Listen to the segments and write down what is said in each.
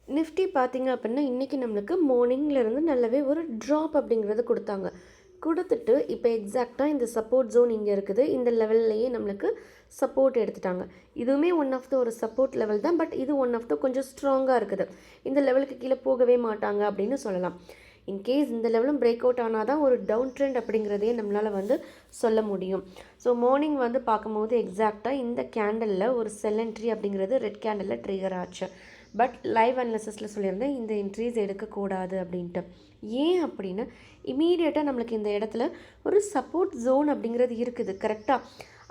Nifty பார்த்தீங்க அப்படின்னா, இன்றைக்கி நம்மளுக்கு மார்னிங்லேருந்து நல்லாவே ஒரு ட்ராப் அப்படிங்கிறது கொடுத்தாங்க. கொடுத்துட்டு இப்போ எக்ஸாக்டாக இந்த சப்போர்ட் ஜோன் இங்கே இருக்குது. இந்த லெவல்லையே நம்மளுக்கு சப்போர்ட் எடுத்துட்டாங்க. இதுவுமே ஒன் ஆஃப் த ஒரு சப்போர்ட் லெவல் தான். பட் இது ஒன் ஆஃப் த கொஞ்சம் ஸ்ட்ராங்காக இருக்குது. இந்த லெவலுக்கு கீழே போகவே மாட்டாங்க அப்படின்னு சொல்லலாம். இன்கேஸ் இந்த லெவலும் பிரேக் அவுட் ஆனால் தான் ஒரு டவுன் ட்ரெண்ட் அப்படிங்கிறதையே நம்மளால் வந்து சொல்ல முடியும். ஸோ மார்னிங் வந்து பார்க்கும்போது எக்ஸாக்டாக இந்த கேண்டலில் ஒரு செல் என்ட்ரி அப்படிங்கிறது ரெட் கேண்டலில் ட்ரிகர் ஆச்சு. பட் லைவ் அனாலிசிஸில் சொல்லியிருந்தேன் இந்த என்ட்ரிஸ் எடுக்கக்கூடாது அப்படின்ட்டு. ஏன் அப்படின்னா இமீடியட்டாக நம்மளுக்கு இந்த இடத்துல ஒரு சப்போர்ட் ஜோன் அப்படிங்கிறது இருக்குது கரெக்டாக.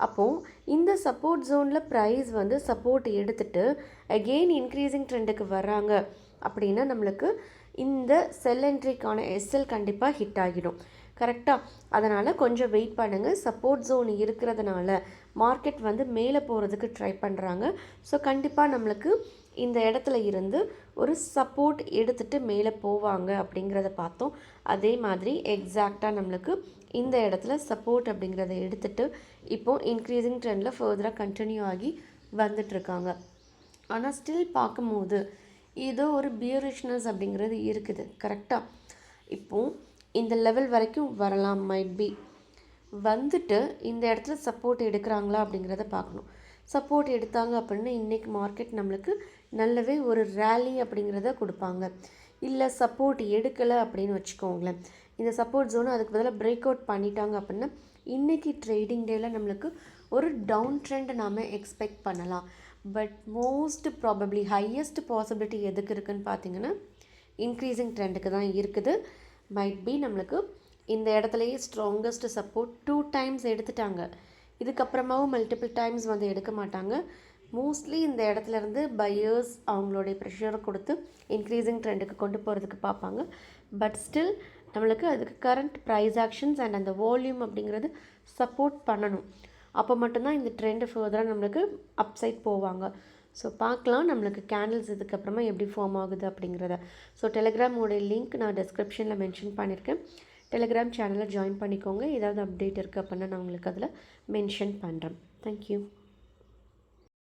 அப்போது இந்த சப்போர்ட் ஜோனில் ப்ரைஸ் வந்து சப்போர்ட் எடுத்துகிட்டு அகெயின் இன்க்ரீஸிங் ட்ரெண்டுக்கு வராங்க அப்படின்னா நம்மளுக்கு இந்த செல் என்ட்ரிக்கான எஸ்எல் கண்டிப்பாக ஹிட் ஆகிடும் கரெக்டாக. அதனால் கொஞ்சம் வெயிட் பண்ணுங்கள். சப்போர்ட் ஜோன் இருக்கிறதுனால மார்க்கெட் வந்து மேலே போகிறதுக்கு ட்ரை பண்ணுறாங்க. ஸோ கண்டிப்பாக நம்மளுக்கு இந்த இடத்துல இருந்து ஒரு சப்போர்ட் எடுத்துகிட்டு மேலே போவாங்க அப்படிங்கிறத பார்த்தோம். அதே மாதிரி எக்ஸாக்டாக நம்மளுக்கு இந்த இடத்துல சப்போர்ட் அப்படிங்கிறத எடுத்துகிட்டு இப்போது இன்க்ரீஸிங் ட்ரெண்டில் ஃபர்தராக கண்டினியூ ஆகி வந்துட்டுருக்காங்க. ஆனால் ஸ்டில் பார்க்கும்போது ஏதோ ஒரு பியரிஷ்னஸ் அப்படிங்கிறது இருக்குது கரெக்டாக. இப்போது இந்த லெவல் வரைக்கும் வரலாம், மைட் பி வந்துட்டு இந்த இடத்துல சப்போர்ட் எடுக்கிறாங்களா அப்படிங்கிறத பார்க்கணும். சப்போர்ட் எடுத்தாங்க அப்படின்னா இன்றைக்கி மார்க்கெட் நம்மளுக்கு நல்லாவே ஒரு ரேலி அப்படிங்கிறத கொடுப்பாங்க. இல்லை சப்போர்ட் எடுக்கலை அப்படின்னு வச்சுக்கோங்களேன், இந்த சப்போர்ட் ஜோனை அதுக்கு பதிலாக பிரேக் அவுட் பண்ணிட்டாங்க அப்படின்னா இன்றைக்கி ட்ரேடிங் டேயில் நம்மளுக்கு ஒரு டவுன் ட்ரெண்ட் நாம் எக்ஸ்பெக்ட் பண்ணலாம். But most probably highest possibility எதுக்கு இருக்குதுன்னு பார்த்தீங்கன்னா இன்க்ரீஸிங் ட்ரெண்டுக்கு தான் இருக்குது. மைட் பி நம்மளுக்கு இந்த இடத்துலையே ஸ்ட்ராங்கஸ்ட் சப்போர்ட் 2 டைம்ஸ் எடுத்துட்டாங்க. இதுக்கப்புறமாவும் மல்டிபிள் டைம்ஸ் வந்து எடுக்க மாட்டாங்க. மோஸ்ட்லி இந்த இடத்துலேருந்து பையர்ஸ் அவங்களுடைய ப்ரெஷரை கொடுத்து இன்க்ரீஸிங் ட்ரெண்டுக்கு கொண்டு போகிறதுக்கு பார்ப்பாங்க. பட் ஸ்டில் நம்மளுக்கு அதுக்கு கரண்ட் ப்ரைஸ் ஆக்ஷன்ஸ் அண்ட் அந்த வால்யூம் அப்படிங்கிறது சப்போர்ட் பண்ணணும். அப்போ மட்டும்தான் இந்த ட்ரெண்டு ஃபர்தராக நம்மளுக்கு அப்சைட் போவாங்க. ஸோ பார்க்கலாம் நம்மளுக்கு கேண்டில்ஸ் இதுக்கப்புறமா எப்படி ஃபார்ம் ஆகுது அப்படிங்கிறத. ஸோ டெலிகிராமோடைய லிங்க் நான் டிஸ்கிரிப்ஷனில் மென்ஷன் பண்ணியிருக்கேன். டெலிகிராம் சேனலை ஜாயின் பண்ணிக்கோங்க. ஏதாவது அப்டேட் இருக்குது அப்படின்னா நான் உங்களுக்கு அதில் மென்ஷன் பண்ணுறேன். தேங்க்யூ.